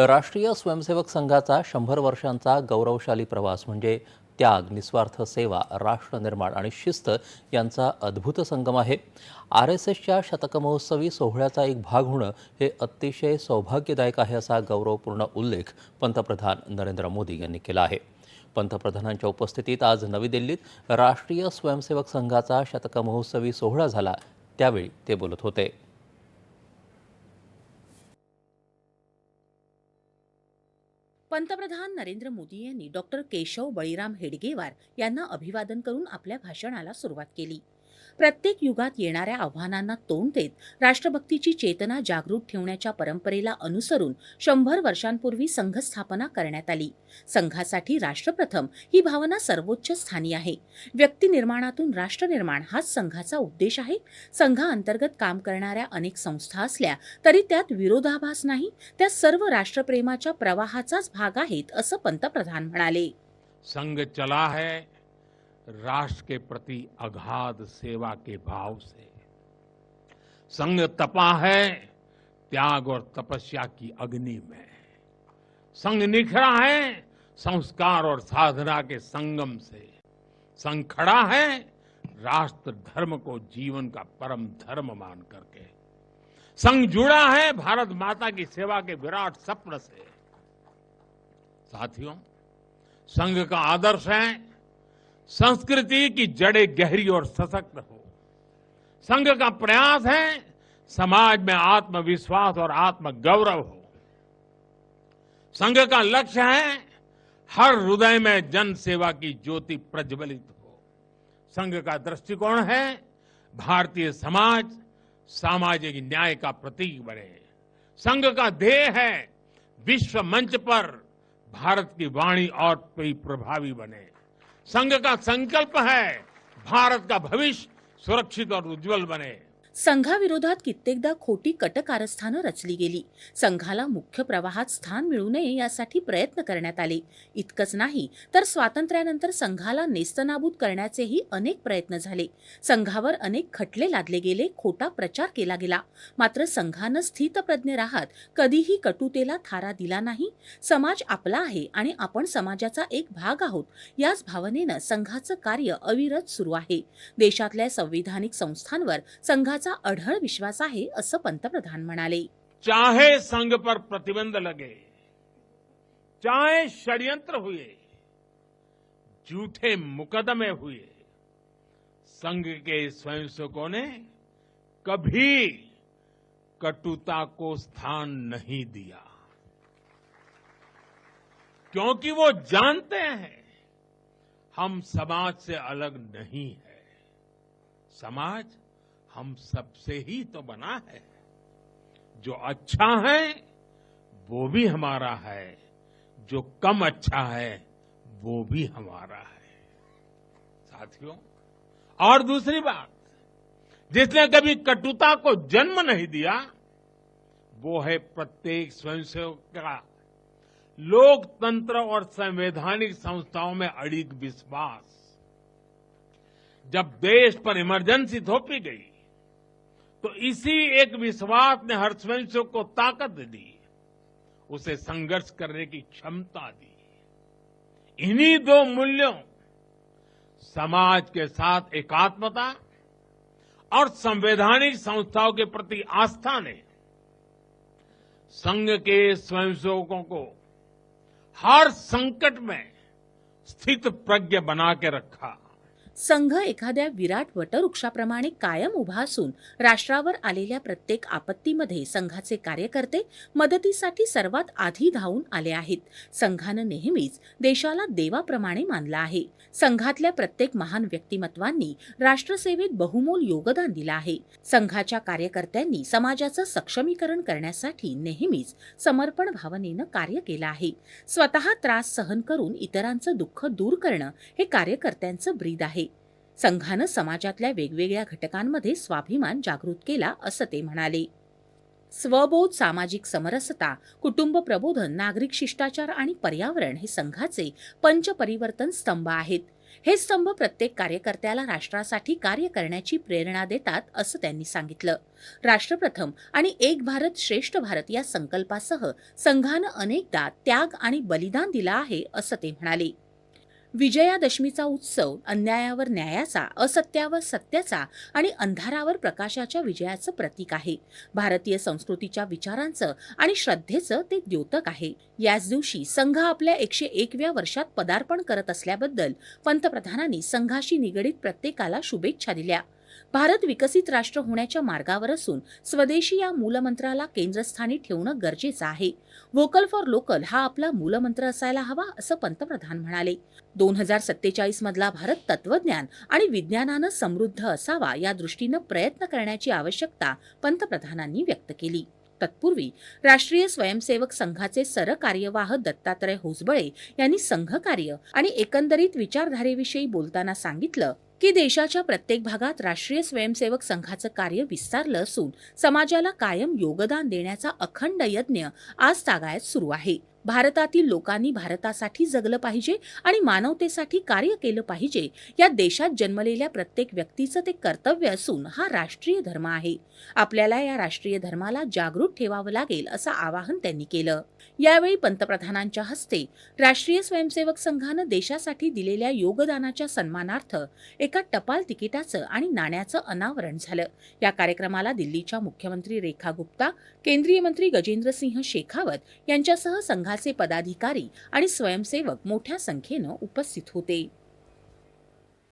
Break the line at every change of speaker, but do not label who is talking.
राष्ट्रीय स्वयंसेवक संघाचा 100 वर्षांचा गौरवशाली प्रवास म्हणजे त्याग, निस्वार्थ सेवा, राष्ट्र निर्माण आणि शिस्त यांचा अद्भुत संगम आहे. RSSच्या शतकमहोत्सवी सोहळ्याचा एक भाग होणं हे अतिशय सौभाग्यदायक आहे, असा गौरवपूर्ण उल्लेख पंतप्रधान नरेंद्र मोदी यांनी केला आहे. पंतप्रधानांच्या उपस्थितीत आज नवी दिल्लीत राष्ट्रीय स्वयंसेवक संघाचा शतकमहोत्सवी सोहळा झाला, त्यावेळी ते बोलत होते.
पंतप्रधान नरेंद्र मोदी यांनी डॉक्टर केशव बळीराम हेडगेवार यांना अभिवादन करून आपल्या भाषणाला सुरुवात केली. प्रत्येक युगात येणाऱ्या आव्हानांना तोंड देत राष्ट्रभक्तीची चेतना जागृत ठेवण्याच्या परंपरेला अनुसरून 100 वर्षांपूर्वी संघ स्थापना करण्यात आली. संघासाठी राष्ट्रप्रथम ही भावना सर्वोच्च स्थानी आहे. व्यक्ती निर्माणातून राष्ट्र निर्माण हाच संघाचा उद्देश आहे. संघाअंतर्गत काम करणाऱ्या अनेक संस्था असल्या तरी त्यात विरोधाभास नाही, त्या सर्व राष्ट्रप्रेमाच्या प्रवाहाचाच भाग आहेत, असं पंतप्रधान म्हणाले.
संघ चला है राष्ट्र के प्रति अगाध सेवा के भाव से। संघ तपा है त्याग और तपस्या की अग्नि में। संघ निखरा है संस्कार और साधना के संगम से। संघ खड़ा है राष्ट्र धर्म को जीवन का परम धर्म मान करके। संघ जुड़ा है भारत माता की सेवा के विराट सपने से। साथियों, संघ का आदर्श है संस्कृति की जड़ें गहरी और सशक्त हो। संघ का प्रयास है समाज में आत्मविश्वास और आत्मगौरव हो। संघ का लक्ष्य है हर हृदय में जन सेवा की ज्योति प्रज्वलित हो। संघ का दृष्टिकोण है भारतीय समाज सामाजिक न्याय का प्रतीक बने। संघ का ध्येय है विश्व मंच पर भारत की वाणी और भी प्रभावी बने। संघ का संकल्प है भारत का भविष्य सुरक्षित और उज्जवल बने।
संघाविरोधात कित्येकदा खोटी कटकारस्थानं रचली गेली. संघाला मुख्य प्रवाहात स्थान मिळू नये यासाठी प्रयत्न करण्यात आले. इतकंच नाही तर स्वातंत्र्यानंतर संघाला नेस्तनाबूत करण्याचेही अनेक प्रयत्न झाले. संघावर अनेक खटले लादले गेले, खोटा प्रचार केला गेला. मात्र संघानं स्थितप्रज्ञ राहत कधीही कटुतेला थारा दिला नाही. समाज आपला आहे आणि आपण समाजाचा एक भाग आहोत, याच भावनेनं संघाचं कार्य अविरत सुरू आहे. देशातल्या संविधानिक संस्थांवर संघाचा अढळ विश्वास आहे, असं पंतप्रधान म्हणाले.
चाहे संघ पर प्रतिबंध लगे, चाहे षड्यंत्र हुए, झूठे मुकदमे हुए, संघ के स्वयंसेवकों ने कभी कटुता को स्थान नहीं दिया, क्योंकि वो जानते हैं हम समाज से अलग नहीं है। समाज हम सबसे ही तो बना है। जो अच्छा है वो भी हमारा है, जो कम अच्छा है वो भी हमारा है। साथियों, और दूसरी बात, जिसने कभी कटुता को जन्म नहीं दिया वो है प्रत्येक स्वयंसेवक का लोकतंत्र और संवैधानिक संस्थाओं में अडिग विश्वास। जब देश पर इमरजेंसी थोपी गई तो इसी एक विश्वास ने हर स्वयंसेवक को ताकत दी, उसे संघर्ष करने की क्षमता दी। इन्हीं दो मूल्यों, समाज के साथ एकात्मता और संवैधानिक संस्थाओं के प्रति आस्था ने संघ के स्वयंसेवकों को हर संकट में स्थित प्रज्ञ बना के रखा।
संघ एखाद्या विराट वटवृक्षाप्रमाणे कायम उभा असून राष्ट्रावर आलेल्या प्रत्येक आपत्तीमध्ये संघाचे कार्यकर्ते मदतीसाठी सर्वात आधी धावून आले आहेत. संघानं नेहमीच देशाला देवाप्रमाणे मानलं आहे. संघातल्या प्रत्येक महान व्यक्तिमत्वांनी राष्ट्रसेवेत बहुमोल योगदान दिलं आहे. संघाच्या कार्यकर्त्यांनी समाजाचं सक्षमीकरण करण्यासाठी नेहमीच समर्पण भावनेनं कार्य केलं आहे. स्वतः त्रास सहन करून इतरांचं दुःख दूर करणं हे कार्यकर्त्यांचं ब्रीद आहे. संघानं समाजातल्या वेगवेगळ्या घटकांमध्ये स्वाभिमान जागृत केला, असं ते म्हणाले. स्वबोध, सामाजिक समरसता, कुटुंब प्रबोधन, नागरिक शिष्टाचार आणि पर्यावरण हे संघाचे पंचपरिवर्तन स्तंभ आहेत. हे स्तंभ प्रत्येक कार्यकर्त्याला राष्ट्रासाठी कार्य करण्याची प्रेरणा देतात असं त्यांनी सांगितलं. राष्ट्रप्रथम आणि एक भारत श्रेष्ठ भारत या संकल्पासह संघानं अनेकदा त्याग आणि बलिदान दिलं आहे असं ते म्हणाले. विजयादशमीचा उत्सव अन्यायावर न्यायाचा, असत्यावर सत्याचा आणि अंधारावर प्रकाशाच्या विजयाचं प्रतीक आहे. भारतीय संस्कृतीच्या विचारांचं आणि श्रद्धेचं ते द्योतक आहे. याच दिवशी संघ आपल्या 101व्या वर्षात पदार्पण करत असल्याबद्दल पंतप्रधानांनी संघाशी निगडीत प्रत्येकाला शुभेच्छा दिल्या. भारत विकसित राष्ट्र होण्याच्या मार्गावर असून स्वदेशी या मूलमंत्राला केंद्रस्थानी ठेवणं गरजेचं आहे. व्होकल फॉर लोकल हा आपला मूलमंत्र असायला हवा असं पंतप्रधान म्हणाले. 2047 मधला भारत तत्वज्ञान आणि विज्ञानानं समृद्ध असावा या दृष्टीनं प्रयत्न करण्याची आवश्यकता पंतप्रधानांनी व्यक्त केली. तत्पूर्वी राष्ट्रीय स्वयंसेवक संघाचे सरकार्यवाह दत्तात्रय होसबळे यांनी संघकार्य आणि एकंदरीत विचारधारेविषयी बोलताना सांगितलं की देशाच्या प्रत्येक भागात राष्ट्रीय स्वयंसेवक संघाचं कार्य विस्तारलं असून समाजाला कायम योगदान देण्याचा अखंड यज्ञ आज तागायत सुरू आहे. भारतातील लोकांनी भारतासाठी जगलं पाहिजे आणि मानवतेसाठी कार्य केलं पाहिजे. या देशात जन्मलेल्या प्रत्येक व्यक्तीचं ते कर्तव्य असून हा राष्ट्रीय धर्म आहे. आपल्याला या राष्ट्रीय धर्माला जागृत ठेवावं लागेल असं आवाहन त्यांनी केलं. यावेळी पंतप्रधानांच्या हस्ते राष्ट्रीय स्वयंसेवक संघानं देशासाठी दिलेल्या योगदानाच्या सन्मानार्थ एका टपाल तिकिटाचं आणि नाण्याचं अनावरण झालं. या कार्यक्रमाला दिल्लीच्या मुख्यमंत्री रेखा गुप्ता, केंद्रीय मंत्री गजेंद्र सिंह शेखावत यांच्यासह संघाचे पदाधिकारी आणि स्वयंसेवक मोठ्या संख्येनं उपस्थित होते.